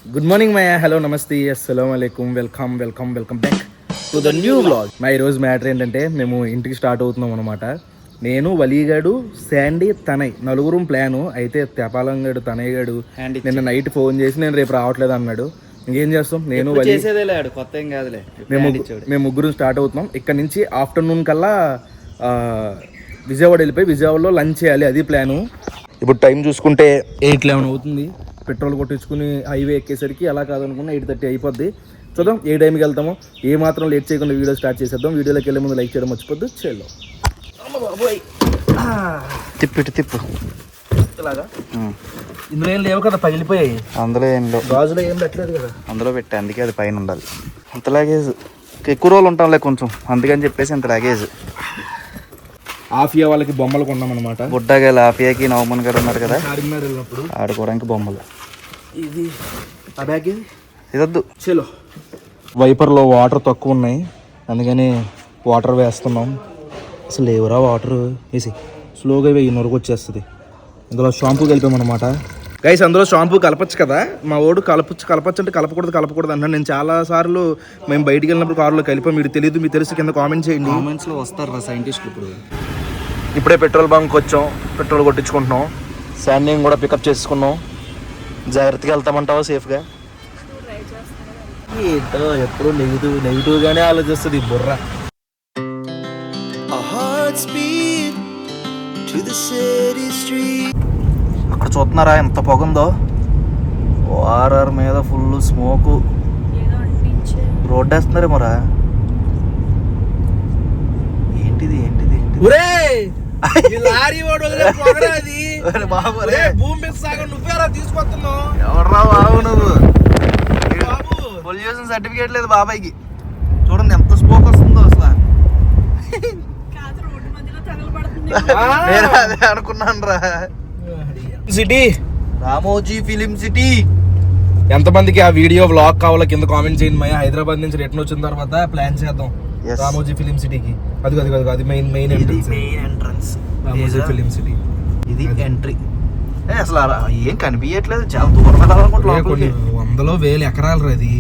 Good morning my hello నమస్తే అస్సలం అయికుం welcome back to the new vlog. మా ఈరోజు మ్యాటర్ ఏంటంటే మేము ఇంటికి స్టార్ట్ అవుతున్నాం అనమాట. నేను వలీగాడు శాండీ తనయ్ నలుగురం ప్లాను. అయితే తెపాలంగాడు తనయ్య గాడు నిన్న నైట్ ఫోన్ చేసి నేను రేపు రావట్లేదు అన్నాడు. ఇంకేం చేస్తాం, నేను మేము ముగ్గురు స్టార్ట్ అవుతున్నాం. ఇక్కడ నుంచి ఆఫ్టర్నూన్ కల్లా విజయవాడ వెళ్ళిపోయి విజయవాడలో లంచ్ చేయాలి, అది ప్లాను. ఇప్పుడు టైం చూసుకుంటే 8:11 అవుతుంది. పెట్రోల్ కొట్టించుకుని హైవే ఎక్కేసరికి అలా కాదనుకున్నా 8:30 అయిపోద్ది. చూద్దాం ఏ టైంకి వెళ్తామో. ఏ మాత్రం లేట్ చేయకుండా వీడియో స్టార్ట్ చేసేద్దాం. వీడియోలోకి వెళ్ళే ముందు లైక్ చేయడం మర్చిపోద్దు. చెల్లో తిప్పు ఇలాగా ఇందులో ఏం లేవు కదా, పగిలిపోయాయి. అందులో ఏం లేవు, గాజులో ఏం పెట్టలేదు కదా, అందులో పెట్టా. అందుకే అది పైన ఉండాలి. అంత లగేజ్ ఎక్కువ రోజులు ఉంటాంలే కొంచెం, అందుకని చెప్పేసి ఇంత లగేజ్. ఆఫియా వాళ్ళకి బొమ్మలు కొన్నాం అనమాట. బుడ్డగా ఆఫియాకి నవమన్ గారు ఉన్నారు కదా, చార్మినార్ వెళ్ళినప్పుడు ఆడుకోవడానికి బొమ్మలు. ఇది ఆ బ్యాగ్ ఇదొద్దు. చలో. వైపర్లో వాటర్ తక్కువ ఉన్నాయి, అందుకని వాటర్ వేస్తున్నాం. అసలు లేవురా వాటర్, వేసి స్లోగా వేయి, నొరుగు వచ్చేస్తుంది. ఇందులో షాంపూ కలిపామన్నమాట. గైస్ అందులో షాంపూ కలపచ్చు కదా, మా ఓడు కలపచ్చు అంటే కలపకూడదు అన్నాడు. నేను చాలా సార్లు మేము బయటికి వెళ్ళినప్పుడు కారులో కలిపాం. మీరు తెలియదు, మీకు తెలుసు, కింద కామెంట్ చేయండి. కామెంట్స్లో వస్తారు సైంటిస్టులు. ఇప్పుడే పెట్రోల్ బంక్ వచ్చాం, పెట్రోల్ కొట్టించుకుంటున్నాం. శాండింగ్ కూడా పికప్ చేసుకున్నాం. జాగ్రత్తగా వెళ్తామంటావా సేఫ్గా? ఏంటో ఎప్పుడు నెగిటివ్గానే ఆలోచిస్తుంది బుర్ర. అక్కడ చూస్తున్నారా ఎంత పొగ ఉందో, వారర్ మీద ఫుల్ స్మోకు. రోడ్ వేస్తున్నారే మరా. ఏంటిది ఎవర్రా బాబు నువ్వు? పొల్యూషన్ సర్టిఫికేట్ లేదు బాబాయ్కి. చూడండి ఎంత స్మోక్ వస్తుందో అసలు. నేను అదే అనుకున్నాను రా. City Ramoji film city. ఎంతమందికి ఆ వీడియో వ్లాగ్ కావాలో కింద కామెంట్ చేయండి. మయ హైదరాబాద్ నుంచి రిటర్న్ వచ్చిన తర్వాత ప్లాన్ చేద్దాం రామోజీ ఫిలిం సిటీకి. అది main entrance Ramoji film city. ఇది ఎంట్రీ. అసలు ఏం కనిపించట్లేదు, చాలా దూరం వెళ్ళాలనుకుంటున్నాం. 100,000 ఎకరాలు అది.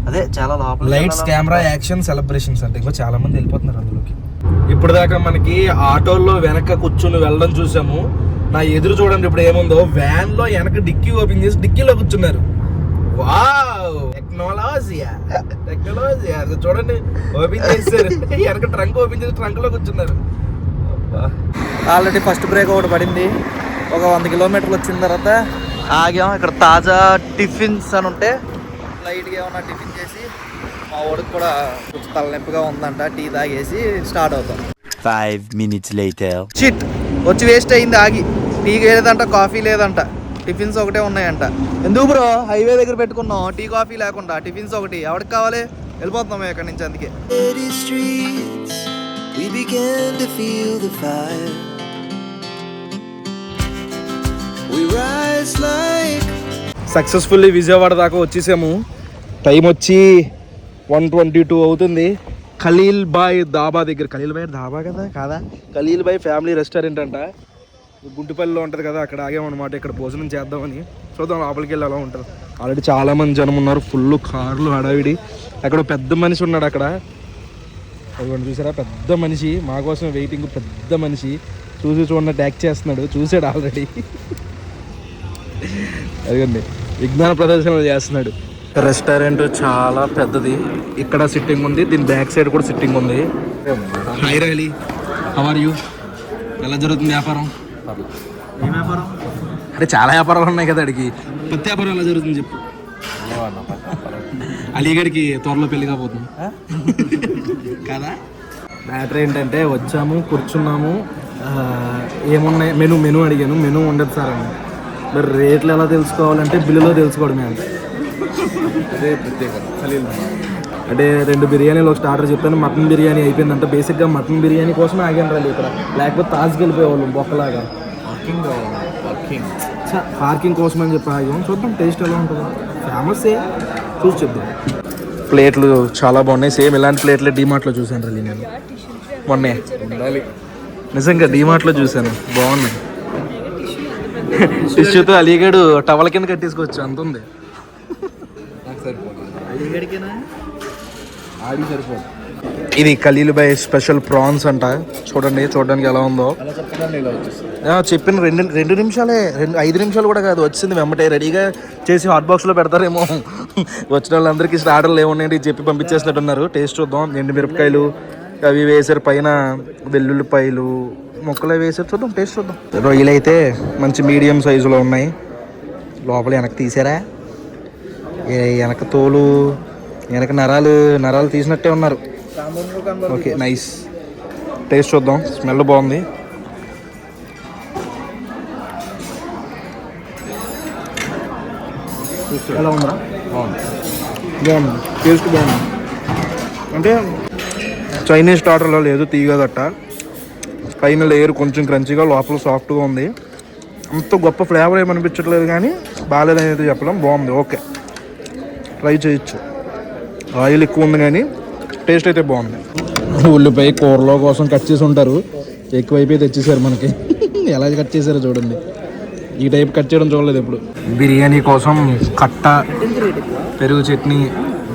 అదే చాలా లోపల. లైట్స్, కెమెరా, యాక్షన్, సెలబ్రేషన్స్ అంటే ఇంకా చాలా మంది వెళ్ళిపోతున్నారు అందులోకి. ఇప్పుడు దాకా మనకి ఆటోల్లో వెనక కూర్చుని వెళ్ళడం చూసాము. నా ఎదురు చూడండి ఇప్పుడు ఏముందో, వ్యాన్ లో వెనక డిక్కీ ఓపెన్ చేసి డిక్కీలో కూర్చున్నారు. వావ్, టెక్నాలజీ చూడండి, ఓపెన్ చేశారు. వెనక ట్రంక్ ఓపెన్ చేసి ట్రంక్ లో కూర్చున్నారు. ఆల్రెడీ ఫస్ట్ బ్రేక్ ఒకటి పడింది. ఒక 100 కిలోమీటర్లు వచ్చిన తర్వాత ఆగాం. ఇక్కడ తాజా టిఫిన్స్ అని ఉంటే లైట్గా ఏమన్నా టిఫిన్ చేసి, మా వాడికి కూడా కొంచెం తలనొప్పిగా ఉందంట, టీ తాగేసి స్టార్ట్ అవుతాం. 5 minutes later. చిట్ వచ్చి వేస్ట్ అయింది ఆగి. టీ లేదంట, కాఫీ లేదంట, టిఫిన్స్ ఒకటే ఉన్నాయంట. ఎందుకు బ్రో హైవే దగ్గర పెట్టుకున్నాం టీ కాఫీ లేకుండా? టిఫిన్స్ ఒకటి ఎవరికి కావాలి? వెళ్ళిపోతున్నాం ఇక్కడ నుంచి. అందుకే సక్సెస్ఫుల్లీ విజయవాడ దాకా వచ్చేసాము. టైం వచ్చి 1:22 అవుతుంది. ఖలీల్ బాయ్ ధాబా దగ్గర. ఖలీల్ బాయ్ ధాబా కదా కాదా, ఖలీల్ బాయ్ ఫ్యామిలీ రెస్టారెంట్ అంట. గుంటుపల్లిలో ఉంటుంది కదా, అక్కడ ఆగామన్నమాట. ఇక్కడ భోజనం చేద్దామని. చూద్దాం లోపలికి వెళ్ళి ఎలా ఉంటుంది. ఆల్రెడీ చాలా మంది జనం ఉన్నారు, ఫుల్ కార్లు హడావిడి. అక్కడ పెద్ద మనిషి ఉన్నాడు అక్కడ, అదిగోండి చూసారా, పెద్ద మనిషి మా కోసం వెయిటింగ్. పెద్ద మనిషి చూడండి ట్యాక్ చేస్తున్నాడు, చూసాడు ఆల్రెడీ. అదిగోండి విజ్ఞాన ప్రదర్శనలు చేస్తున్నాడు. రెస్టారెంట్ చాలా పెద్దది. ఇక్కడ సిట్టింగ్ ఉంది, దీని బ్యాక్ సైడ్ కూడా సిట్టింగ్ ఉంది. Hi Riley, how are you? ఎలా జరుగుతుంది వ్యాపారం? ఏం వ్యాపారం అంటే చాలా వ్యాపారాలు ఉన్నాయి కదా అడిగి. పత్తి వ్యాపారం ఎలా జరుగుతుంది చెప్పు. అలీగడికి త్వరలో పెళ్లి కాబోతుంది కదా. మ్యాటర్ ఏంటంటే వచ్చాము, కూర్చున్నాము. ఏమున్నాయి మెనూ అడిగాను. మెనూ ఉండదు సార్ అని. మరి రేట్లు ఎలా తెలుసుకోవాలంటే బిల్లులో తెలుసుకోవడమే అంటే. అదే ప్రత్యేకత ఖలీల్. అంటే 2 బిర్యానీలు ఒక స్టార్టర్ చెప్పాను. మటన్ బిర్యానీ అయిపోయిందంట. బేసిక్గా మటన్ బిర్యానీ కోసమే ఆగాను రండి ఇక్కడ, లేకపోతే తాజ్కి వెళ్ళిపోయేవాళ్ళం బొక్కలాగా. పార్కింగ్ కోసం అని చెప్పి ఆగాం. చూద్దాం టేస్ట్ ఎలా ఉంటుందో. ఫేమస్ చూసి చెప్దాం. ప్లేట్లు చాలా బాగున్నాయి. సేమ్ ఇలాంటి ప్లేట్లే డీమార్ట్లో చూశాను రండి నేను మొన్నే. నిజంగా డీమార్ట్లో చూశాను, బాగున్నాయి. టిష్యూతో అలీగడు టవల్ కింద కట్టేసుకోవచ్చు, అంత ఉంది. ఇది ఖలీల్ బాయ్ స్పెషల్ ప్రాన్స్ అంట. చూడండి, చూడడానికి ఎలా ఉందో. చెప్పిన 2 నిమిషాలే, 5 నిమిషాలు కూడా కాదు, వచ్చింది వెంబటే. రెడీగా చేసి హాట్ బాక్స్లో పెడతారేమో. వచ్చిన వాళ్ళందరికీ స్టార్టర్లు ఏమున్నాయండి చెప్పి పంపించేసినట్టున్నారు. టేస్ట్ చూద్దాం. ఎండు మిరపకాయలు అవి వేసారు, పైన వెల్లుల్లిపాయలు ముక్కలు వేసారు. చూద్దాం, టేస్ట్ చూద్దాం. రొయ్యలు అయితే మంచి మీడియం సైజులో ఉన్నాయి. లోపల వెనక్కి తీసారా, వెనక తోలు, వెనక నరాలు తీసినట్టే ఉన్నారు. Okay, nice. టేస్ట్ చూద్దాం. స్మెల్ బాగుంది. ఎలా ఉందా? బాగుంది, టేస్ట్ బాగుంది. అంటే చైనీస్ స్టార్టర్లో లేదు, తీగ గట్ట. పైన లేయర్ కొంచెం క్రంచీగా, లోపల సాఫ్ట్గా ఉంది. అంత గొప్ప ఫ్లేవర్ ఏమనిపించట్లేదు, కానీ బాగాలేదనేది చెప్పడం. బాగుంది, ఓకే, ట్రై చేయొచ్చు. ఆయిల్ ఎక్కువ ఉంది కానీ టేస్ట్ అయితే బాగుంది. ఉల్లిపాయ కూరలో కోసం కట్ చేసి ఉంటారు, ఎక్కువైపోయి తెచ్చేసారు మనకి. ఎలా కట్ చేశారో చూడండి. ఈ టైప్ కట్ చేయడం చూడలేదు ఎప్పుడు. బిర్యానీ కోసం కట్ట, పెరుగు చట్నీ,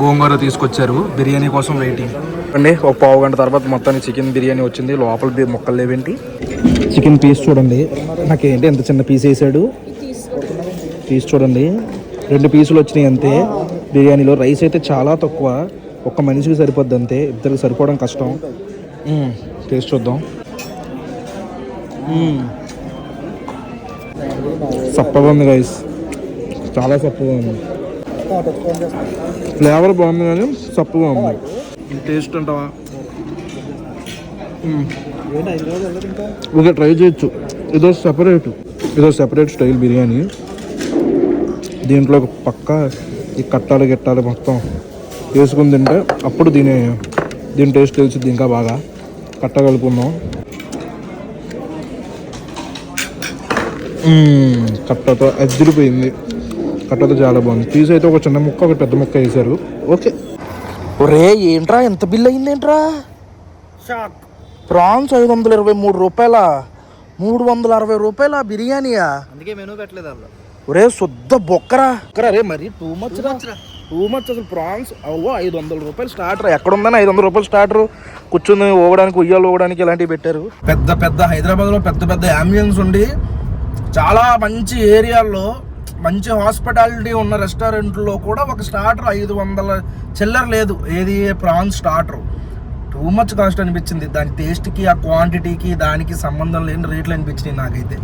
గోంగూర తీసుకొచ్చారు. బిర్యానీ కోసం వెయిటింగ్ అండి. ఒక పావు గంట తర్వాత మొత్తానికి చికెన్ బిర్యానీ వచ్చింది. లోపల ముక్కలు లేవేంటి. చికెన్ పీస్ చూడండి, నాకేంటి ఎంత చిన్న పీస్ వేసాడు. పీస్ చూడండి, 2 పీసులు వచ్చినాయి అంతే. బిర్యానీలో రైస్ అయితే చాలా తక్కువ, ఒక్క మనిషికి సరిపోద్ది అంతే, ఇద్దరికి సరిపోవడం కష్టం. టేస్ట్ చూద్దాం. సప్పగా ఉంది గైస్, చాలా సప్పగా ఉంది. ఫ్లేవర్ బాగుంది కానీ సప్పగా ఉంది. టేస్ట్ అంటావా? ఓకే, ట్రై చేయొచ్చు. ఇదో సెపరేట్ స్టైల్ బిర్యానీ. దీంట్లో పక్క ఈ కట్టాలు గిట్టాలు మొత్తం వేసుకుని తింటే అప్పుడు దీని టేస్ట్ తెలిసింది ఇంకా బాగా. కట్ట కలుపుకుందాం. కట్టతో అదిరిపోయింది. కట్టతో చాలా బాగుంది. పీస్ అయితే ఒక చిన్న ముక్క, ఒక పెద్ద ముక్క వేసారు. ఓకే. ఒరే ఏంట్రా, ఎంత బిల్ అయింది ఏంట్రా? ప్రాన్స్ 523 రూపాయల, 360 రూపాయల బిర్యానీయా? అందుకే మెనూ పెట్టలేదు వాళ్ళు. ఒరే శుద్ధ బొక్కరా రే, మరి టూ మచ్ అసలు. ప్రాన్స్ 500 రూపాయలు స్టార్టర్. ఎక్కడుందని 500 రూపాయలు స్టార్టర్. కూర్చొని ఊగడానికి, ఉయ్యాలు ఊగడానికి ఇలాంటివి పెట్టారు. పెద్ద హైదరాబాద్లో పెద్ద అంబియన్స్ ఉండి, చాలా మంచి ఏరియాల్లో మంచి హాస్పిటాలిటీ ఉన్న రెస్టారెంట్లో కూడా ఒక స్టార్టర్ 500 చిల్లర లేదు. ఏది prawns starter. Too much cost అనిపించింది. దాని టేస్ట్కి, ఆ క్వాంటిటీకి దానికి సంబంధం లేని రేట్లు అనిపించినాయి నాకైతే.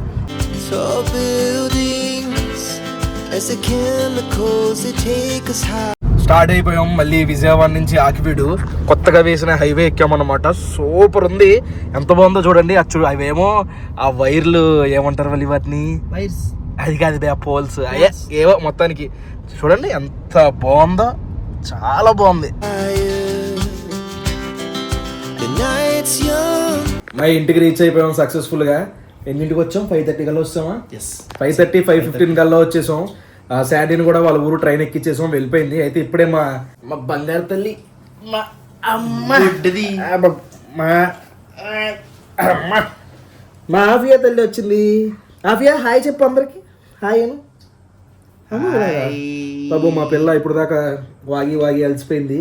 స్టార్ట్ అయిపోయాం మళ్ళీ విజయవాడ నుంచి ఆకివీడు. కొత్తగా వేసిన హైవే ఎక్కామన్నమాట. సూపర్ ఉంది. ఎంత బాగుందో చూడండి. అచ్చు అవేమో ఆ వైర్లు ఏమంటారు మళ్ళీ వాటిని, అది కాదు ఆ పోల్స్, ఏవో మొత్తానికి చూడండి ఎంత బాగుందో. చాలా బాగుంది. మా ఇంటికి రీచ్ అయిపోయాం సక్సెస్ఫుల్గా. ఎన్నింటికి వచ్చాం? 5:30 కల్లా వచ్చామా? 5:30, 5:15 కల్లా వచ్చేసాం. శాండీని కూడా వాళ్ళ ఊరు ట్రైన్ ఎక్కిచ్చేసాం, వెళ్ళిపోయింది. అయితే ఇప్పుడే మా బంగారు తల్లి, మా అమ్మ, మా ఆఫియా తల్లి వచ్చింది. ఆఫియా హాయ్ చెప్పు అందరికి. హాయ్ అను బాబు. మా పిల్ల ఇప్పుడు దాకా వాగి అలసిపోయింది.